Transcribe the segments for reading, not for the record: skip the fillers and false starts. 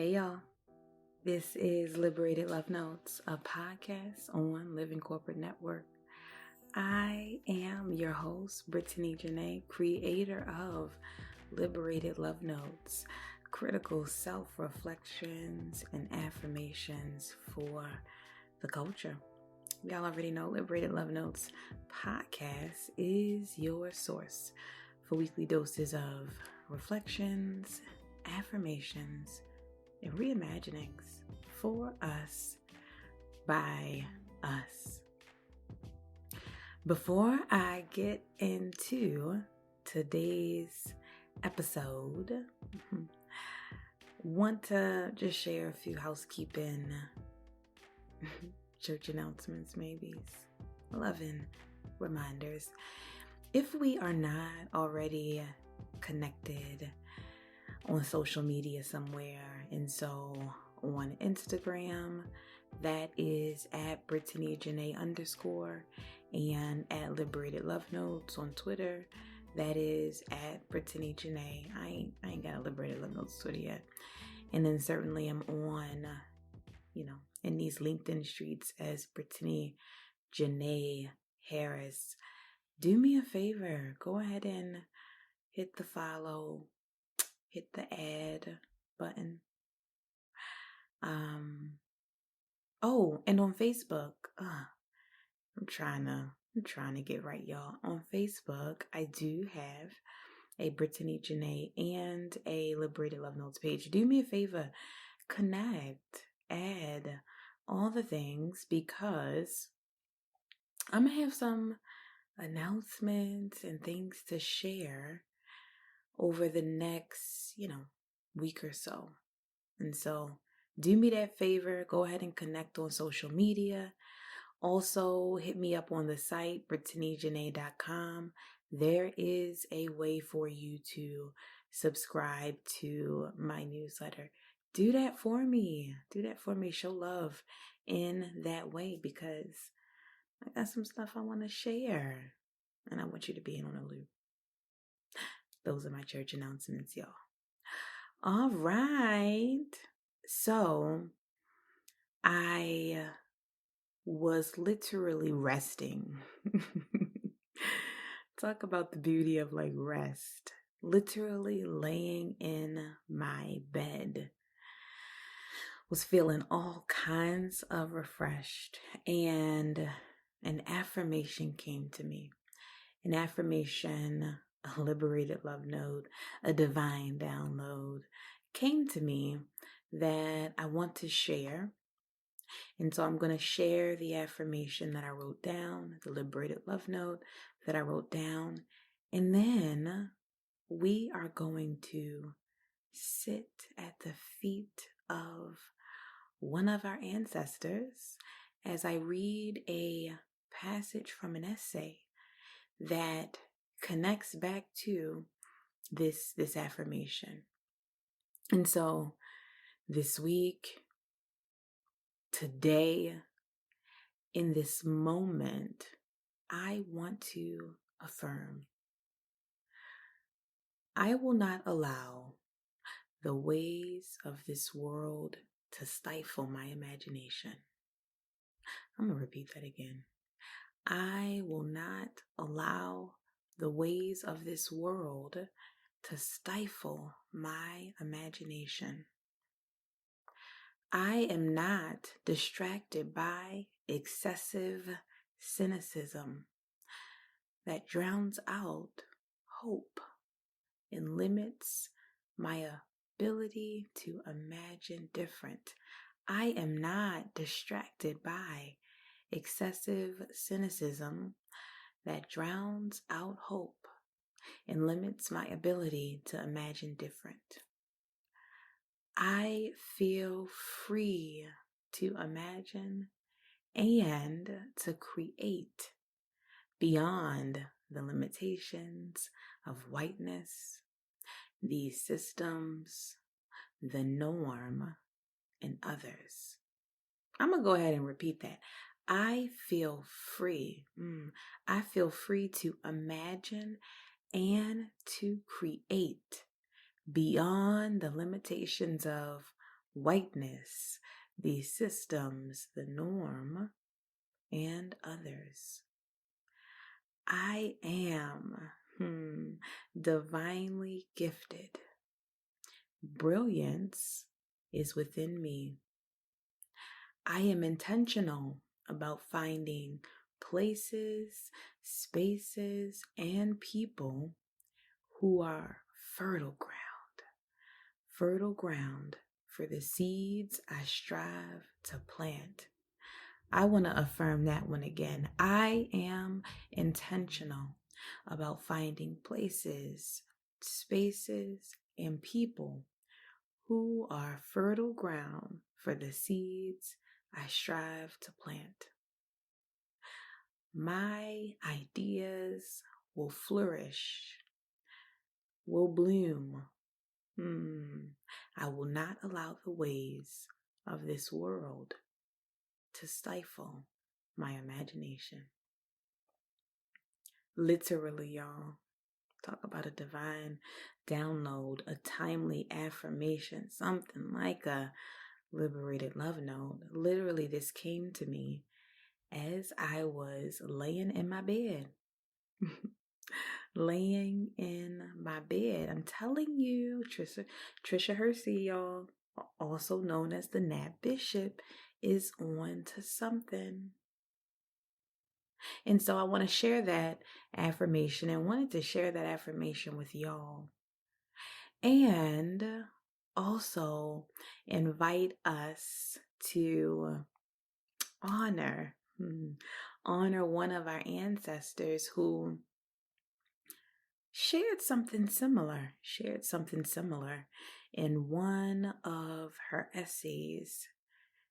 Hey y'all, this is Liberated Love Notes, a podcast on Living Corporate Network. I am your host, Brittany Janay, creator of Liberated Love Notes, critical self-reflections and affirmations for the culture. Y'all already know Liberated Love Notes podcast is your source for weekly doses of reflections, affirmations, and reimaginings for us by us. Before I get into today's episode, want to just share a few housekeeping church announcements, maybe 11 reminders. If we are not already connected on social media somewhere, and so on Instagram, that is at Brittany Janay _ and at Liberated Love Notes. On Twitter, that is at Brittany Janay. I ain't got a Liberated Love Notes Twitter yet. And then certainly I'm on, in these LinkedIn streets as Brittany Janay Harris. Do me a favor, go ahead and hit the follow, hit the add button. And on Facebook, I'm trying to get right, y'all. On Facebook, I do have a Brittany Janay and a Liberated Love Notes page. Do me a favor, connect, add all the things, because I'm gonna have some announcements and things to share over the next, week or so. And so do me that favor, go ahead and connect on social media. Also, hit me up on the site, brittanyjanay.com. There is a way for you to subscribe to my newsletter. Do that for me. Show love in that way, because I got some stuff I want to share, and I want you to be in on the loop. Those are my church announcements, y'all. All right. So I was literally resting. Talk about the beauty of rest. Literally laying in my bed. Was feeling all kinds of refreshed, and an affirmation came to me. An affirmation, a liberated love note, a divine download came to me that I want to share. And so I'm going to share the affirmation that I wrote down, the liberated love note that I wrote down. And then we are going to sit at the feet of one of our ancestors as I read a passage from an essay that connects back to this affirmation. And so this week, today, in this moment, I want to affirm: I will not allow the ways of this world to stifle my imagination. I'm going to repeat that again. I will not allow the ways of this world to stifle my imagination. I am not distracted by excessive cynicism that drowns out hope and limits my ability to imagine different. I am not distracted by excessive cynicism that drowns out hope and limits my ability to imagine different. I feel free to imagine and to create beyond the limitations of whiteness, these systems, the norm, and others. I'm going to go ahead and repeat that. I feel free. I feel free to imagine and to create beyond the limitations of whiteness, the systems, the norm, and others. I am divinely gifted. Brilliance is within me. I am intentional about finding places, spaces, and people who are fertile ground for the seeds I strive to plant. I want to affirm that one again. I am intentional about finding places, spaces, and people who are fertile ground for the seeds I strive to plant. My ideas will flourish, will bloom. I will not allow the ways of this world to stifle my imagination. Literally, y'all. Talk about a divine download, a timely affirmation, something like a Liberated Love Note. Literally, this came to me as I was laying in my bed. Laying in my bed. I'm telling you, Trisha Hersey, y'all, also known as the Nat Bishop, is on to something. And so I want to share that affirmation and wanted to share that affirmation with y'all. And also invite us to honor one of our ancestors who shared something similar in one of her essays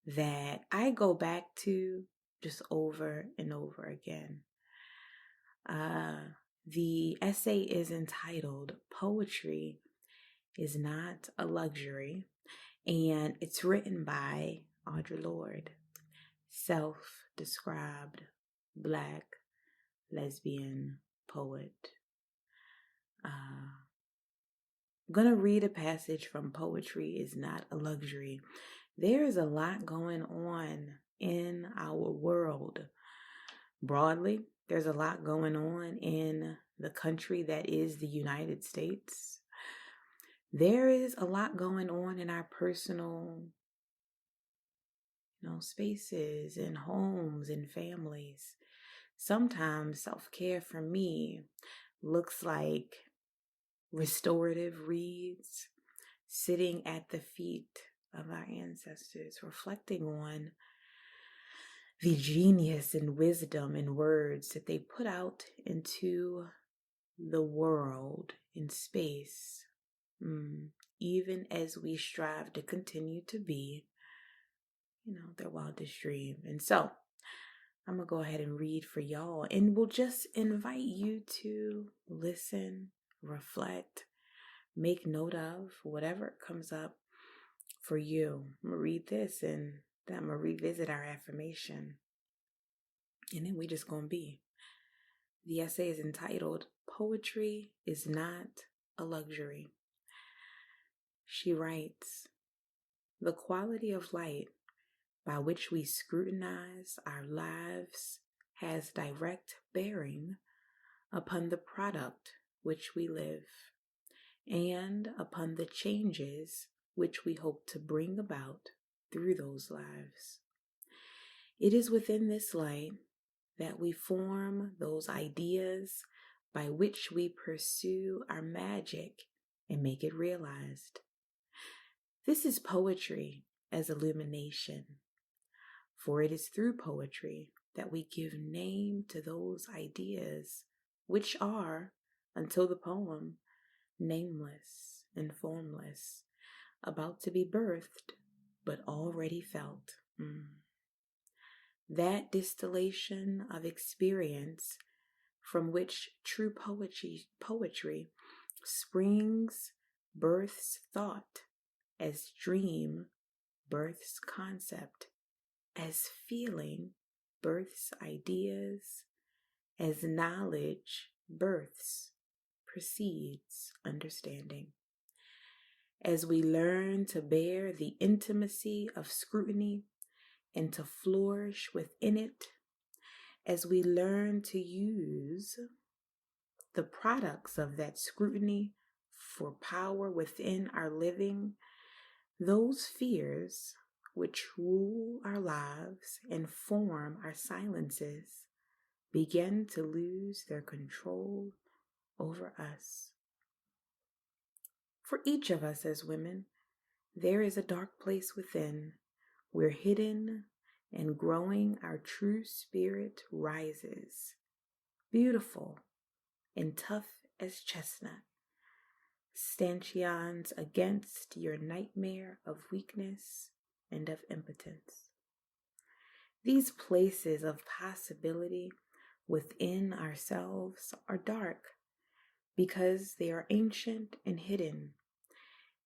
that I go back to just over and over again. The essay is entitled Poetry is Not a Luxury, and it's written by Audre Lorde, self-described Black lesbian poet. I'm going to read a passage from Poetry is Not a Luxury. There is a lot going on in our world. Broadly, there's a lot going on in the country that is the United States. There is a lot going on in our personal, spaces and homes and families. Sometimes self-care for me looks like restorative reads, sitting at the feet of our ancestors, reflecting on the genius and wisdom and words that they put out into the world in space, even as we strive to continue to be, their wildest dream. And so I'm going to go ahead and read for y'all, and we'll just invite you to listen, reflect, make note of whatever comes up for you. I'm going to read this and then I'm going to revisit our affirmation. And then we just going to be. The essay is entitled Poetry is Not a Luxury. She writes, the quality of light by which we scrutinize our lives has direct bearing upon the product which we live and upon the changes which we hope to bring about through those lives. It is within this light that we form those ideas by which we pursue our magic and make it realized. This is poetry as illumination, for it is through poetry that we give name to those ideas which are, until the poem, nameless and formless, about to be birthed, but already felt. That distillation of experience from which true poetry springs, births thought, as dream births concept, as feeling births ideas, as knowledge births precedes understanding. as we learn to bear the intimacy of scrutiny and to flourish within it, as we learn to use the products of that scrutiny for power within our living, those fears which rule our lives and form our silences begin to lose their control over us. For each of us as women, there is a dark place within where hidden and growing our true spirit rises, beautiful and tough as chestnut, stanchions against your nightmare of weakness and of impotence. These places of possibility within ourselves are dark because they are ancient and hidden.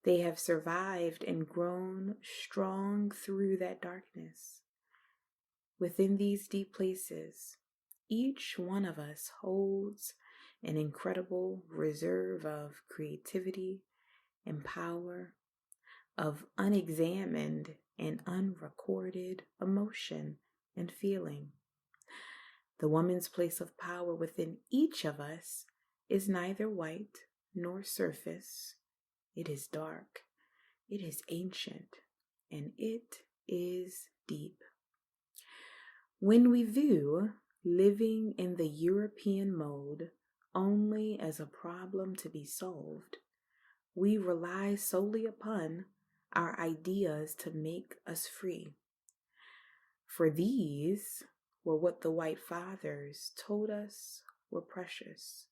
They have survived and grown strong through that darkness. Within these deep places, each one of us holds an incredible reserve of creativity and power, of unexamined and unrecorded emotion and feeling. The woman's place of power within each of us is neither white nor surface. It is dark, it is ancient, and it is deep. When we view living in the European mode only as a problem to be solved, we rely solely upon our ideas to make us free. For these were what the white fathers told us were precious.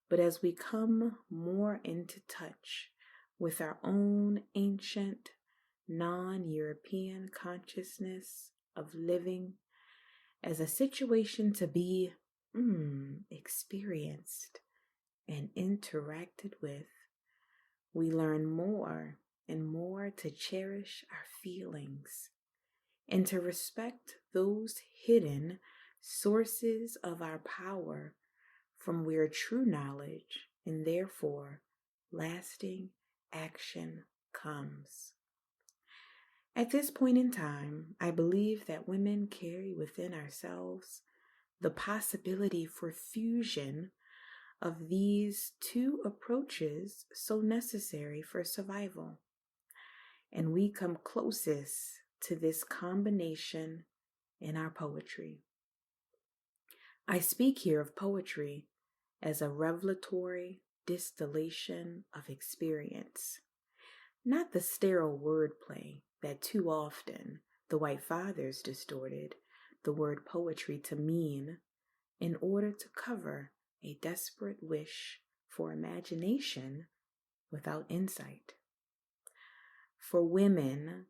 But as we come more into touch with our own ancient, non-European consciousness of living as a situation to be experienced and interacted with, we learn more and more to cherish our feelings and to respect those hidden sources of our power from where true knowledge and therefore lasting action comes. At this point in time, I believe that women carry within ourselves the possibility for fusion of these two approaches so necessary for survival. And we come closest to this combination in our poetry. I speak here of poetry as a revelatory distillation of experience, not the sterile wordplay that too often the white fathers distorted the word poetry to mean in order to cover a desperate wish for imagination without insight. For women,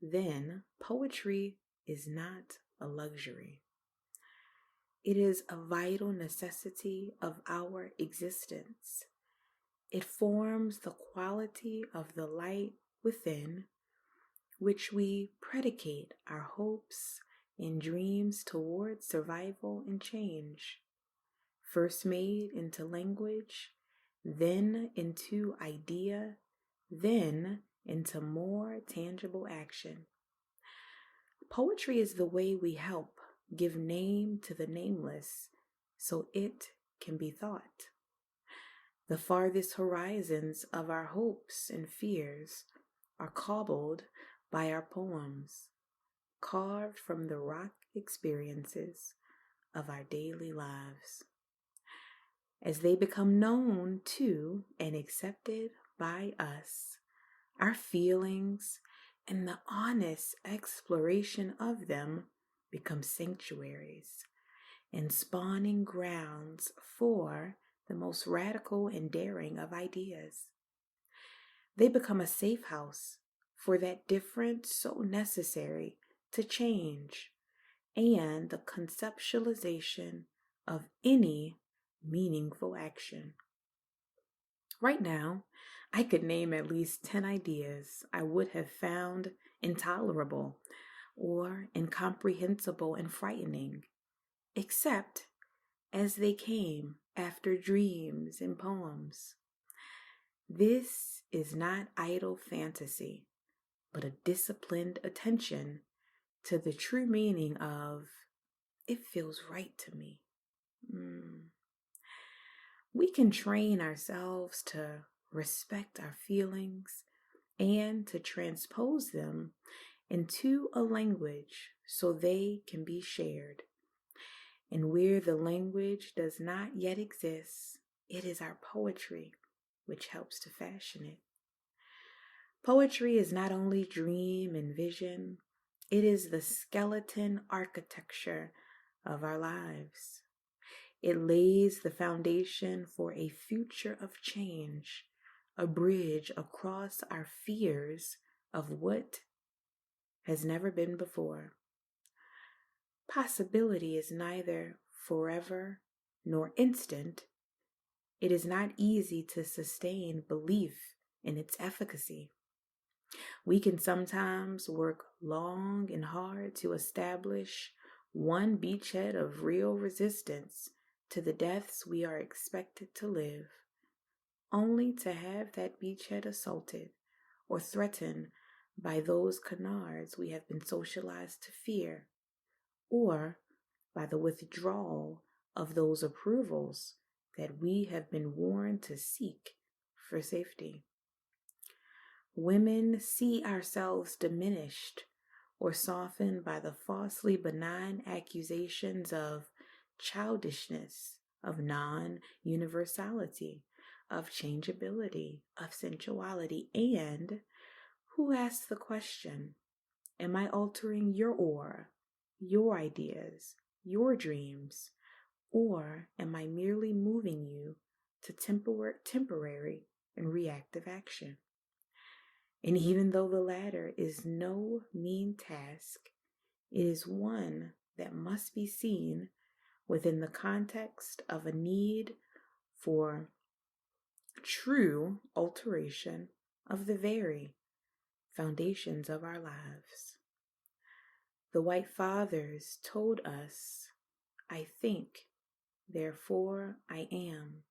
then, poetry is not a luxury. It is a vital necessity of our existence. It forms the quality of the light within which we predicate our hopes and dreams towards survival and change. First made into language, then into idea, then into more tangible action. Poetry is the way we help give name to the nameless so it can be thought. The farthest horizons of our hopes and fears are cobbled by our poems, carved from the rock experiences of our daily lives. As they become known to and accepted by us, our feelings and the honest exploration of them become sanctuaries and spawning grounds for the most radical and daring of ideas. They become a safe house for that difference so necessary to change and the conceptualization of any meaningful action. Right now, I could name at least 10 ideas I would have found intolerable or incomprehensible and frightening, except as they came after dreams and poems. This is not idle fantasy, but a disciplined attention to the true meaning of, it feels right to me. We can train ourselves to respect our feelings and to transpose them into a language so they can be shared. And where the language does not yet exist, it is our poetry which helps to fashion it. Poetry is not only dream and vision, it is the skeleton architecture of our lives. It lays the foundation for a future of change, a bridge across our fears of what has never been before. Possibility is neither forever nor instant. It is not easy to sustain belief in its efficacy. We can sometimes work long and hard to establish one beachhead of real resistance to the deaths we are expected to live, only to have that beachhead assaulted or threatened by those canards we have been socialized to fear, or by the withdrawal of those approvals that we have been warned to seek for safety. Women see ourselves diminished or softened by the falsely benign accusations of childishness, of non-universality, of changeability, of sensuality, and who asks the question, am I altering your aura, your ideas, your dreams, or am I merely moving you to temporary and reactive action? And even though the latter is no mean task, it is one that must be seen within the context of a need for true alteration of the very foundations of our lives. The white fathers told us, I think, therefore I am.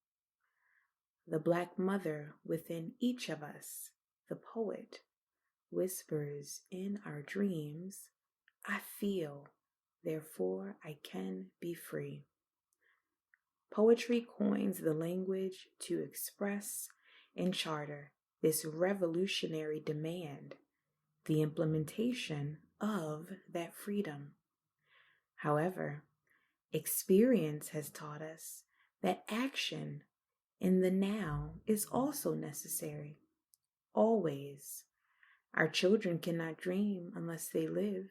The black mother within each of us, the poet, whispers in our dreams, I feel, therefore I can be free. Poetry coins the language to express and charter this revolutionary demand, the implementation of that freedom. However, experience has taught us that action in the now is also necessary. Always. Our children cannot dream unless they live.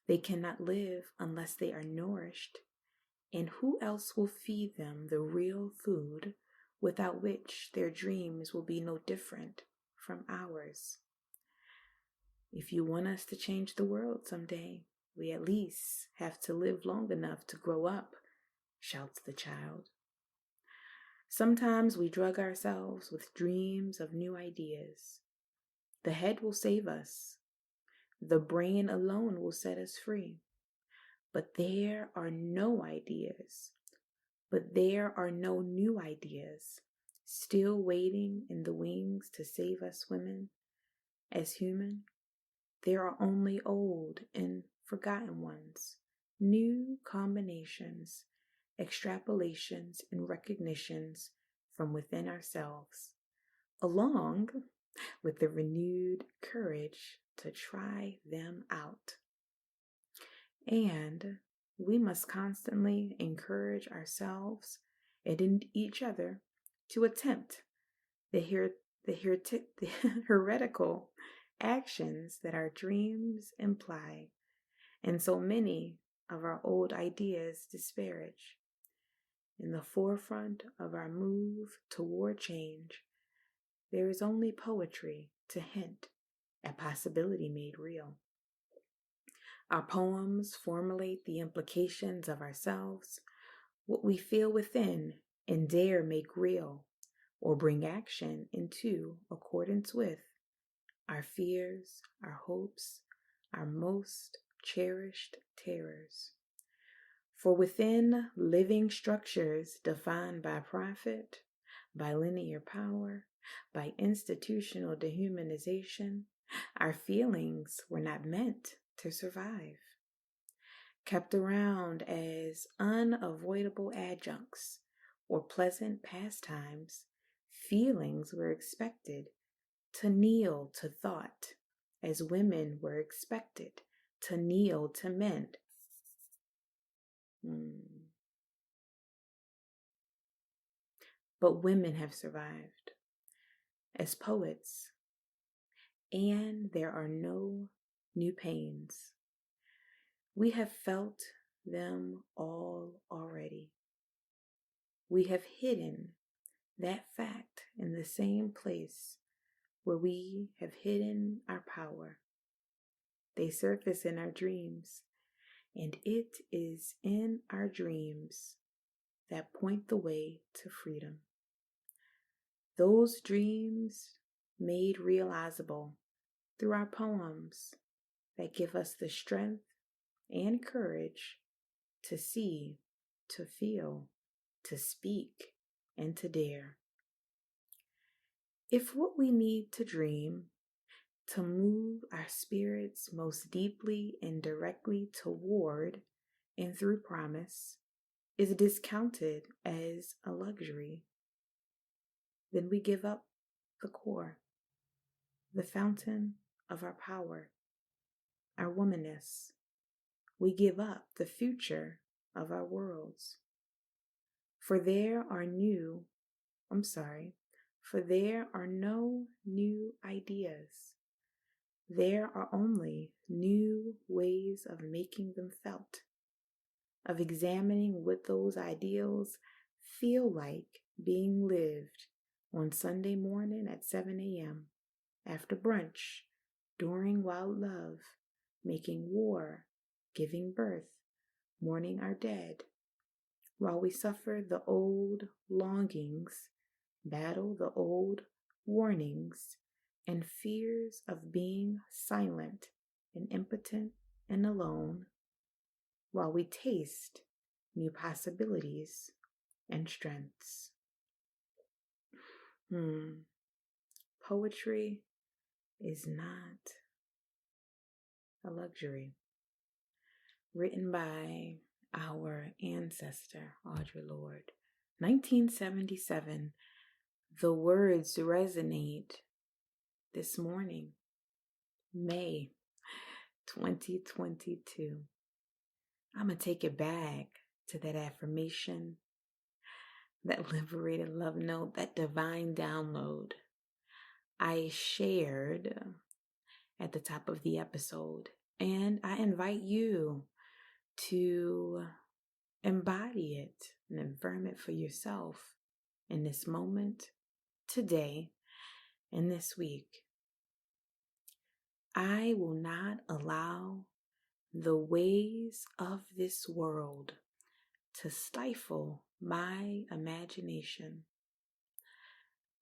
They cannot live unless they are nourished. And who else will feed them the real food without which their dreams will be no different from ours? If you want us to change the world someday, we at least have to live long enough to grow up, shouts the child. Sometimes we drug ourselves with dreams of new ideas. The head will save us. The brain alone will set us free. But there are no new ideas still waiting in the wings to save us women. As human, there are only old and forgotten ones, new combinations, extrapolations, and recognitions from within ourselves, along with the renewed courage to try them out. And we must constantly encourage ourselves and each other to attempt the heretical actions that our dreams imply, and so many of our old ideas disparage. In the forefront of our move toward change, there is only poetry to hint at possibility made real. Our poems formulate the implications of ourselves, what we feel within and dare make real or bring action into accordance with our fears, our hopes, our most cherished terrors. For within living structures defined by profit, by linear power, by institutional dehumanization, our feelings were not meant to survive. Kept around as unavoidable adjuncts or pleasant pastimes, feelings were expected to kneel to thought, as women were expected to kneel to men. But women have survived as poets, and there are no new pains. We have felt them all already. We have hidden that fact in the same place where we have hidden our power. They surface in our dreams, and it is in our dreams that point the way to freedom. Those dreams made realizable through our poems that give us the strength and courage to see, to feel, to speak, and to dare. If what we need to dream, to move our spirits most deeply and directly toward and through promise, is discounted as a luxury, then we give up the core, the fountain of our power, our womanness. We give up the future of our worlds. For there are no new ideas. There are only new ways of making them felt, of examining what those ideals feel like being lived on Sunday morning at 7 a.m., after brunch, during wild love, making war, giving birth, mourning our dead, while we suffer the old longings, battle the old warnings, and fears of being silent and impotent and alone, while we taste new possibilities and strengths. Poetry is not a luxury. Written by our ancestor, Audre Lorde, 1977. The words resonate this morning, May 2022. I'm going to take it back to that affirmation, that liberated love note, that divine download I shared at the top of the episode. And I invite you to embody it and affirm it for yourself in this moment, today, and this week. I will not allow the ways of this world to stifle my imagination.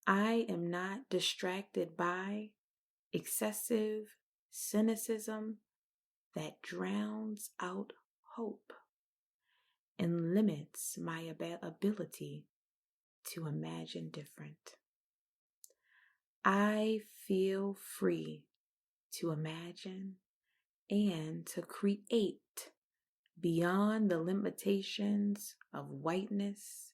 I am not distracted by excessive cynicism that drowns out hope and limits my ability to imagine different. I feel free to imagine and to create beyond the limitations of whiteness,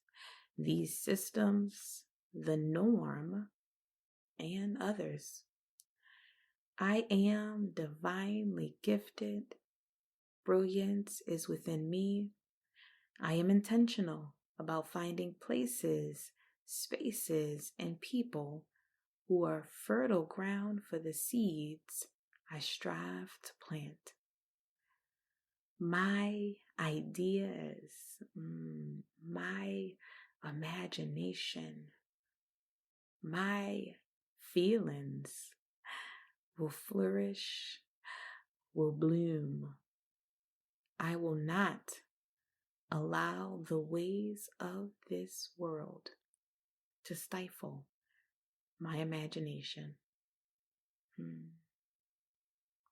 these systems, the norm, and others. I am divinely gifted. Brilliance is within me. I am intentional about finding places, spaces, and people who are fertile ground for the seeds I strive to plant. My ideas, my imagination, my feelings will flourish, will bloom. I will not allow the ways of this world to stifle my imagination.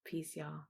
Peace, y'all.